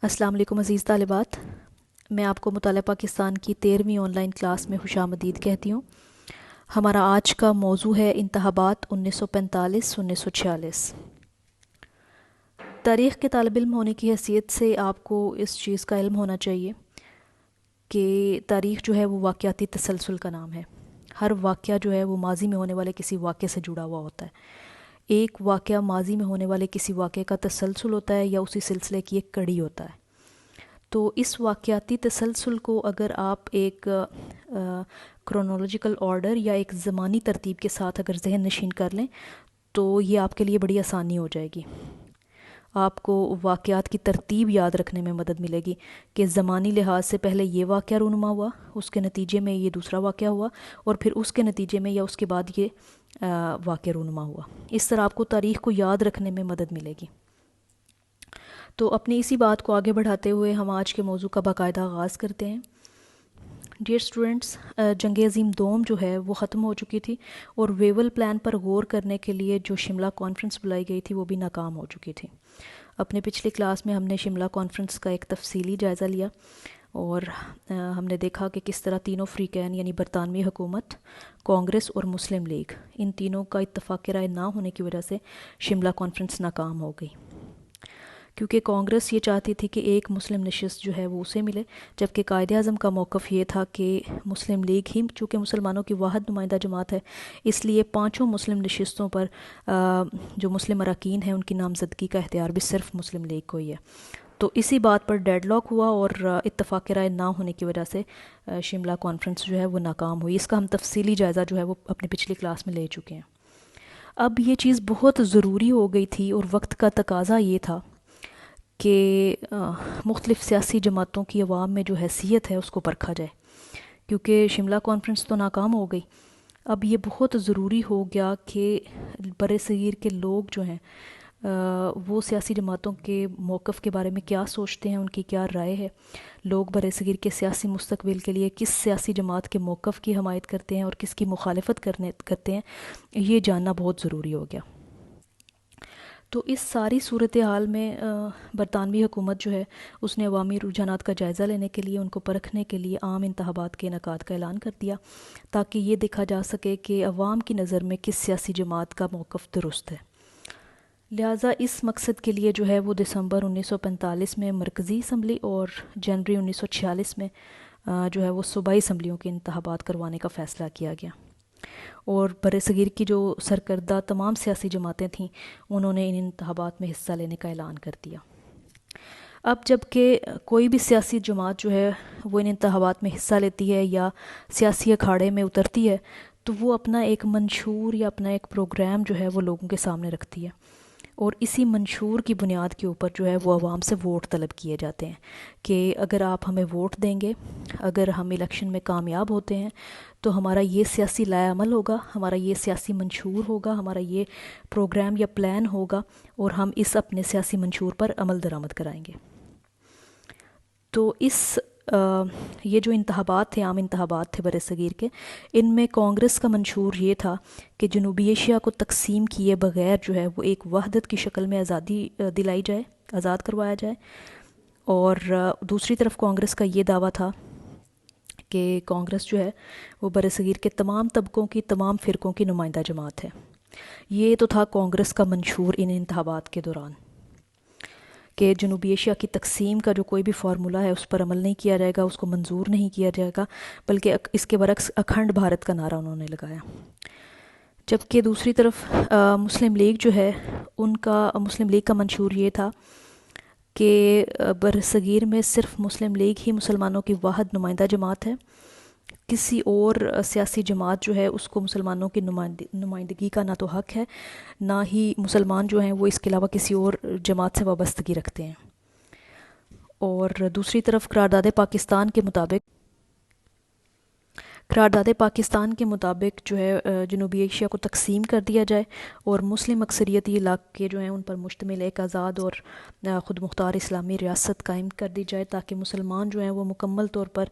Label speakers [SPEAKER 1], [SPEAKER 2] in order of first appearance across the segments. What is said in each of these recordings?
[SPEAKER 1] السلام علیکم عزیز طالبات، میں آپ کو مطالعہ پاکستان کی 13ویں آن لائن کلاس میں خوش آمدید کہتی ہوں۔ ہمارا آج کا موضوع ہے انتخابات 1945-1946۔ تاریخ کے طالب علم ہونے کی حیثیت سے آپ کو اس چیز کا علم ہونا چاہیے کہ تاریخ جو ہے وہ واقعاتی تسلسل کا نام ہے۔ ہر واقعہ جو ہے وہ ماضی میں ہونے والے کسی واقعے سے جڑا ہوا ہوتا ہے۔ ایک واقعہ ماضی میں ہونے والے کسی واقعے کا تسلسل ہوتا ہے یا اسی سلسلے کی ایک کڑی ہوتا ہے۔ تو اس واقعاتی تسلسل کو اگر آپ ایک کرونولوجیکل آرڈر یا ایک زمانی ترتیب کے ساتھ اگر ذہن نشین کر لیں تو یہ آپ کے لیے بڑی آسانی ہو جائے گی۔ آپ کو واقعات کی ترتیب یاد رکھنے میں مدد ملے گی کہ زمانی لحاظ سے پہلے یہ واقعہ رونما ہوا، اس کے نتیجے میں یہ دوسرا واقعہ ہوا، اور پھر اس کے نتیجے میں یا اس کے بعد یہ واقعہ رونما ہوا۔ اس طرح آپ کو تاریخ کو یاد رکھنے میں مدد ملے گی۔ تو اپنی اسی بات کو آگے بڑھاتے ہوئے ہم آج کے موضوع کا باقاعدہ آغاز کرتے ہیں۔ ڈیئر اسٹوڈنٹس، جنگ عظیم دوم جو ہے وہ ختم ہو چکی تھی اور ویول پلان پر غور کرنے کے لیے جو شملہ کانفرنس بلائی گئی تھی وہ بھی ناکام ہو چکی تھی۔ اپنے پچھلی کلاس میں ہم نے شملہ کانفرنس کا ایک تفصیلی جائزہ لیا اور ہم نے دیکھا کہ کس طرح تینوں فریقین یعنی برطانوی حکومت، کانگریس اور مسلم لیگ، ان تینوں کا اتفاق رائے نہ ہونے کی وجہ سے شملہ کانفرنس ناکام ہو گئی، کیونکہ کانگریس یہ چاہتی تھی کہ ایک مسلم نشست جو ہے وہ اسے ملے، جبکہ قائد اعظم کا موقف یہ تھا کہ مسلم لیگ ہی چونکہ مسلمانوں کی واحد نمائندہ جماعت ہے، اس لیے پانچوں مسلم نشستوں پر جو مسلم اراکین ہیں ان کی نامزدگی کا اختیار بھی صرف مسلم لیگ کو ہی ہے۔ تو اسی بات پر ڈیڈ لاک ہوا اور اتفاق رائے نہ ہونے کی وجہ سے شملہ کانفرنس جو ہے وہ ناکام ہوئی۔ اس کا ہم تفصیلی جائزہ جو ہے وہ اپنی پچھلی کلاس میں لے چکے ہیں۔ اب یہ چیز بہت ضروری ہو گئی تھی اور وقت کا تقاضا یہ تھا کہ مختلف سیاسی جماعتوں کی عوام میں جو حیثیت ہے اس کو پرکھا جائے، کیونکہ شملہ کانفرنس تو ناکام ہو گئی۔ اب یہ بہت ضروری ہو گیا کہ بر صغیر کے لوگ جو ہیں وہ سیاسی جماعتوں کے موقف کے بارے میں کیا سوچتے ہیں، ان کی کیا رائے ہے، لوگ بر صغیر کے سیاسی مستقبل کے لیے کس سیاسی جماعت کے موقف کی حمایت کرتے ہیں اور کس کی مخالفت کرتے ہیں، یہ جاننا بہت ضروری ہو گیا۔ تو اس ساری صورتحال میں برطانوی حکومت جو ہے اس نے عوامی رجحانات کا جائزہ لینے کے لیے، ان کو پرکھنے کے لیے عام انتخابات کے انعقاد کا اعلان کر دیا، تاکہ یہ دیکھا جا سکے کہ عوام کی نظر میں کس سیاسی جماعت کا موقف درست ہے۔ لہٰذا اس مقصد کے لیے جو ہے وہ دسمبر 1945 میں مرکزی اسمبلی اور جنوری 1946 میں جو ہے وہ صوبائی اسمبلیوں کے انتخابات کروانے کا فیصلہ کیا گیا، اور برصغیر کی جو سرکردہ تمام سیاسی جماعتیں تھیں انہوں نے ان انتخابات میں حصہ لینے کا اعلان کر دیا۔ اب جب کہ کوئی بھی سیاسی جماعت جو ہے وہ ان انتخابات میں حصہ لیتی ہے یا سیاسی اکھاڑے میں اترتی ہے تو وہ اپنا ایک منشور یا اپنا ایک پروگرام جو ہے وہ لوگوں کے سامنے رکھتی ہے، اور اسی منشور کی بنیاد کے اوپر جو ہے وہ عوام سے ووٹ طلب کیے جاتے ہیں کہ اگر آپ ہمیں ووٹ دیں گے، اگر ہم الیکشن میں کامیاب ہوتے ہیں تو ہمارا یہ سیاسی لائحہ عمل ہوگا، ہمارا یہ سیاسی منشور ہوگا، ہمارا یہ پروگرام یا پلان ہوگا، اور ہم اس اپنے سیاسی منشور پر عمل درآمد کرائیں گے۔ تو یہ جو انتخابات تھے، عام انتخابات تھے برصغیر کے، ان میں کانگریس کا منشور یہ تھا کہ جنوبی ایشیا کو تقسیم کیے بغیر جو ہے وہ ایک وحدت کی شکل میں آزادی دلائی جائے، آزاد کروایا جائے، اور دوسری طرف کانگریس کا یہ دعویٰ تھا کہ کانگریس جو ہے وہ برصغیر کے تمام طبقوں کی، تمام فرقوں کی نمائندہ جماعت ہے۔ یہ تو تھا کانگریس کا منشور ان انتخابات کے دوران کہ جنوبی ایشیا کی تقسیم کا جو کوئی بھی فارمولہ ہے اس پر عمل نہیں کیا جائے گا، اس کو منظور نہیں کیا جائے گا، بلکہ اس کے برعکس اکھنڈ بھارت کا نعرہ انہوں نے لگایا۔ جبکہ دوسری طرف مسلم لیگ جو ہے، مسلم لیگ کا منشور یہ تھا کہ برصغیر میں صرف مسلم لیگ ہی مسلمانوں کی واحد نمائندہ جماعت ہے، کسی اور سیاسی جماعت جو ہے اس کو مسلمانوں کی نمائندگی کا نہ تو حق ہے، نہ ہی مسلمان جو ہیں وہ اس کے علاوہ کسی اور جماعت سے وابستگی رکھتے ہیں۔ اور دوسری طرف قرارداد پاکستان کے مطابق جو ہے جنوبی ایشیا کو تقسیم کر دیا جائے اور مسلم اکثریتی علاقے جو ہیں ان پر مشتمل ایک آزاد اور خود مختار اسلامی ریاست قائم کر دی جائے، تاکہ مسلمان جو ہیں وہ مکمل طور پر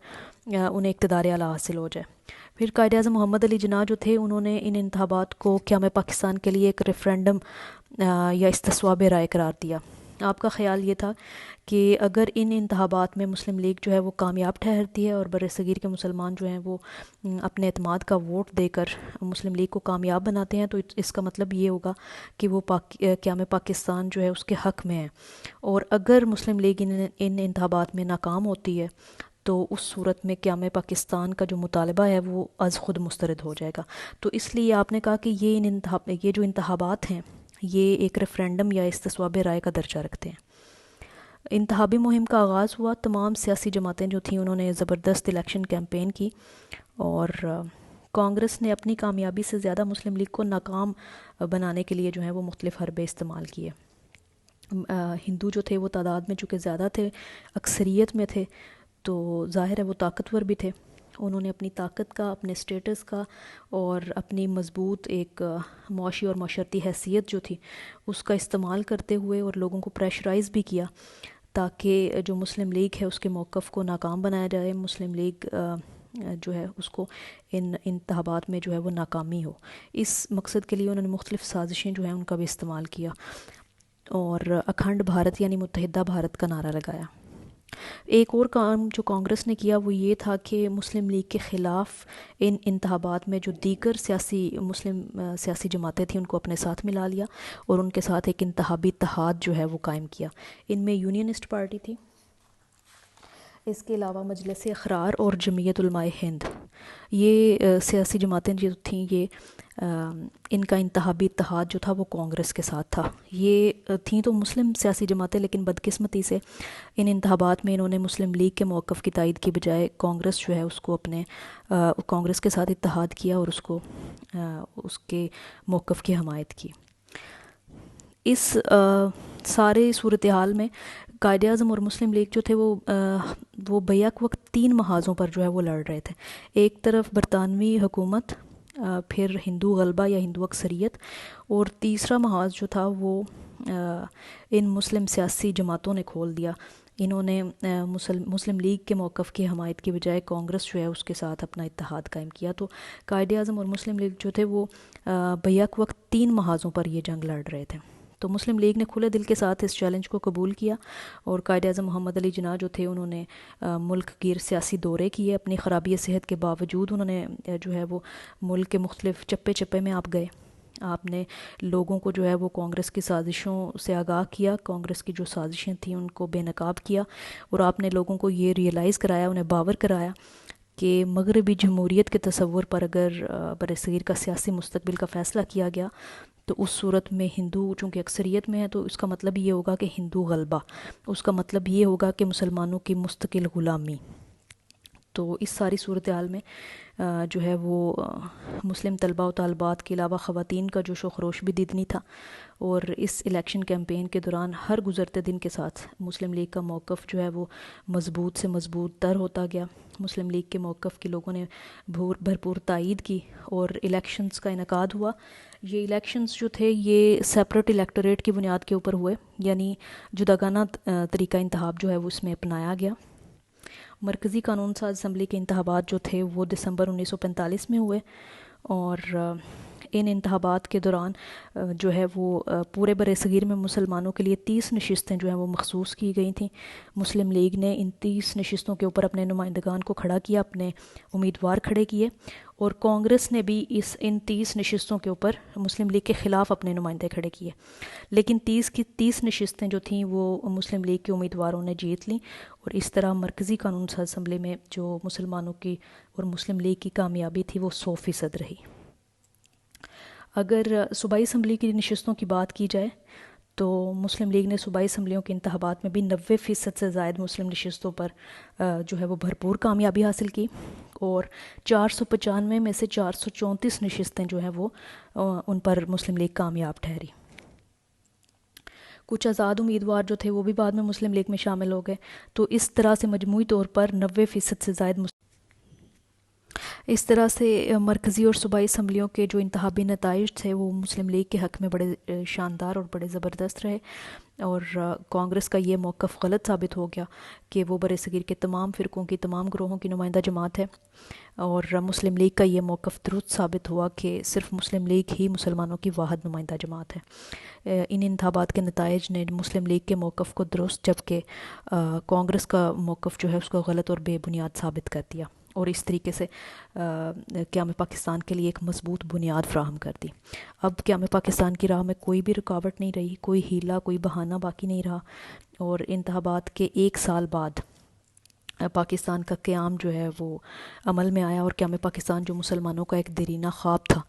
[SPEAKER 1] انہیں اقتدار اعلیٰ حاصل ہو جائے۔ پھر قائد اعظم محمد علی جناح جو تھے انہوں نے ان انتخابات کو قیام پاکستان کے لیے ایک ریفرینڈم یا استصواب رائے قرار دیا، آپ کا خیال یہ تھا کہ اگر ان انتخابات میں مسلم لیگ جو ہے وہ کامیاب ٹھہرتی ہے اور بر صغیر کے مسلمان جو ہیں وہ اپنے اعتماد کا ووٹ دے کر مسلم لیگ کو کامیاب بناتے ہیں، تو اس کا مطلب یہ ہوگا کہ وہ قیام پاکستان جو ہے اس کے حق میں ہے۔ اور اگر مسلم لیگ ان انتخابات میں ناکام ہوتی ہے تو اس صورت میں قیام پاکستان کا جو مطالبہ ہے وہ از خود مسترد ہو جائے گا۔ تو اس لیے آپ نے کہا کہ یہ جو انتخابات ہیں یہ ایک ریفرینڈم یا استصواب رائے کا درجہ رکھتے ہیں۔ انتخابی مہم کا آغاز ہوا، تمام سیاسی جماعتیں جو تھیں انہوں نے زبردست الیکشن کیمپین کی، اور کانگریس نے اپنی کامیابی سے زیادہ مسلم لیگ کو ناکام بنانے کے لیے جو ہیں وہ مختلف حربے استعمال کیے۔ ہندو جو تھے وہ تعداد میں چونکہ زیادہ تھے، اکثریت میں تھے، تو ظاہر ہے وہ طاقتور بھی تھے۔ انہوں نے اپنی طاقت کا، اپنے سٹیٹس کا اور اپنی مضبوط ایک معاشی اور معاشرتی حیثیت جو تھی اس کا استعمال کرتے ہوئے اور لوگوں کو پریشرائز بھی کیا تاکہ جو مسلم لیگ ہے اس کے موقف کو ناکام بنایا جائے، مسلم لیگ جو ہے اس کو ان انتخابات میں جو ہے وہ ناکامی ہو۔ اس مقصد کے لیے انہوں نے مختلف سازشیں جو ہیں ان کا بھی استعمال کیا اور اکھنڈ بھارت یعنی متحدہ بھارت کا نعرہ لگایا۔ ایک اور کام جو کانگریس نے کیا وہ یہ تھا کہ مسلم لیگ کے خلاف ان انتخابات میں جو دیگر سیاسی جماعتیں تھیں ان کو اپنے ساتھ ملا لیا اور ان کے ساتھ ایک انتخابی اتحاد جو ہے وہ قائم کیا۔ ان میں یونینسٹ پارٹی تھی، اس کے علاوہ مجلس احرار اور جمعیت علماء ہند، یہ سیاسی جماعتیں جو تھیں یہ ان کا انتخابی اتحاد جو تھا وہ کانگریس کے ساتھ تھا۔ یہ تھیں تو مسلم سیاسی جماعتیں، لیکن بدقسمتی سے ان انتخابات میں انہوں نے مسلم لیگ کے موقف کی تائید کی بجائے کانگریس جو ہے اس کو کانگریس کے ساتھ اتحاد کیا اور اس کے موقف کی حمایت کی۔ اس سارے صورتحال میں قائد اعظم اور مسلم لیگ جو تھے وہ بیک وقت 3 محاذوں پر جو ہے وہ لڑ رہے تھے۔ ایک طرف برطانوی حکومت، پھر ہندو غلبہ یا ہندو اکثریت، اور تیسرا محاذ جو تھا وہ ان مسلم سیاسی جماعتوں نے کھول دیا۔ انہوں نے مسلم لیگ کے موقف کی حمایت کی بجائے کانگریس جو ہے اس کے ساتھ اپنا اتحاد قائم کیا۔ تو قائد اعظم اور مسلم لیگ جو تھے وہ بیک وقت 3 محاذوں پر یہ جنگ لڑ رہے تھے۔ تو مسلم لیگ نے کھلے دل کے ساتھ اس چیلنج کو قبول کیا اور قائد اعظم محمد علی جناح جو تھے انہوں نے ملک گیر سیاسی دورے کیے۔ اپنی خرابی صحت کے باوجود انہوں نے جو ہے وہ ملک کے مختلف چپے چپے میں آپ گئے، آپ نے لوگوں کو جو ہے وہ کانگریس کی سازشوں سے آگاہ کیا، کانگریس کی جو سازشیں تھیں ان کو بے نقاب کیا، اور آپ نے لوگوں کو یہ ریئلائز کرایا، انہیں باور کرایا کہ مغربی جمہوریت کے تصور پر اگر برصغیر کا سیاسی مستقبل کا فیصلہ کیا گیا تو اس صورت میں ہندو چونکہ اکثریت میں ہے تو اس کا مطلب یہ ہوگا کہ ہندو غلبہ، اس کا مطلب یہ ہوگا کہ مسلمانوں کی مستقل غلامی۔ تو اس ساری صورتحال میں جو ہے وہ مسلم طلباء و طالبات کے علاوہ خواتین کا جوش و خروش بھی دیدنی تھا، اور اس الیکشن کیمپین کے دوران ہر گزرتے دن کے ساتھ مسلم لیگ کا موقف جو ہے وہ مضبوط سے مضبوط تر ہوتا گیا۔ مسلم لیگ کے موقف کے لوگوں نے بھرپور تائید کی اور الیکشنز کا انعقاد ہوا۔ یہ الیکشنز جو تھے یہ سیپریٹ الیکٹوریٹ کی بنیاد کے اوپر ہوئے، یعنی جداگانہ طریقہ انتخاب جو ہے وہ اس میں اپنایا گیا۔ مرکزی قانون ساز اسمبلی کے انتخابات جو تھے وہ دسمبر 1945 میں ہوئے، اور ان انتخابات کے دوران جو ہے وہ پورے برصغیر میں مسلمانوں کے لیے 30 نشستیں جو ہیں وہ مخصوص کی گئی تھیں۔ مسلم لیگ نے ان 30 نشستوں کے اوپر اپنے نمائندگان کو کھڑا کیا، اپنے امیدوار کھڑے کیے، اور کانگریس نے بھی ان 30 نشستوں کے اوپر مسلم لیگ کے خلاف اپنے نمائندے کھڑے کیے، لیکن 30 نشستیں جو تھیں وہ مسلم لیگ کے امیدواروں نے جیت لیں، اور اس طرح مرکزی قانون ساز اسمبلی میں جو مسلمانوں کی اور مسلم لیگ کی کامیابی تھی وہ 100% رہی۔ اگر صوبائی اسمبلی کی نشستوں کی بات کی جائے تو مسلم لیگ نے صوبائی اسمبلیوں کے انتخابات میں بھی 90% سے زائد مسلم نشستوں پر جو ہے وہ بھرپور کامیابی حاصل کی، اور 495 میں سے 434 نشستیں جو ہیں وہ ان پر مسلم لیگ کامیاب ٹھہری۔ کچھ آزاد امیدوار جو تھے وہ بھی بعد میں مسلم لیگ میں شامل ہو گئے، تو اس طرح سے مجموعی طور پر 90% سے زائد اس طرح سے مرکزی اور صوبائی اسمبلیوں کے جو انتخابی نتائج تھے وہ مسلم لیگ کے حق میں بڑے شاندار اور بڑے زبردست رہے، اور کانگریس کا یہ موقف غلط ثابت ہو گیا کہ وہ بر صغیر کے تمام فرقوں کی، تمام گروہوں کی نمائندہ جماعت ہے، اور مسلم لیگ کا یہ موقف درست ثابت ہوا کہ صرف مسلم لیگ ہی مسلمانوں کی واحد نمائندہ جماعت ہے۔ ان انتخابات کے نتائج نے مسلم لیگ کے موقف کو درست، جبکہ کانگریس کا موقف جو ہے اس کو غلط اور بے بنیاد ثابت کر دیا، اور اس طریقے سے قیام پاکستان کے لیے ایک مضبوط بنیاد فراہم کر دی۔ اب قیام پاکستان کی راہ میں کوئی بھی رکاوٹ نہیں رہی، کوئی ہیلہ، کوئی بہانہ باقی نہیں رہا، اور انتخابات کے 1 سال بعد پاکستان کا قیام جو ہے وہ عمل میں آیا، اور قیام پاکستان جو مسلمانوں کا ایک دیرینہ خواب تھا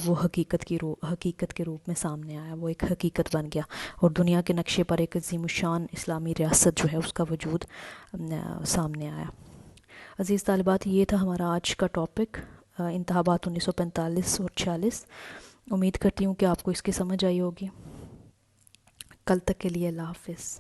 [SPEAKER 1] وہ حقیقت کے روپ میں سامنے آیا، وہ ایک حقیقت بن گیا، اور دنیا کے نقشے پر ایک عظیم الشان اسلامی ریاست جو ہے اس کا وجود سامنے آیا۔ عزیز طالبات، یہ تھا ہمارا آج کا ٹاپک، انتخابات 1945 اور 46۔ امید کرتی ہوں کہ آپ کو اس کی سمجھ آئی ہوگی۔ کل تک کے لیے اللہ حافظ۔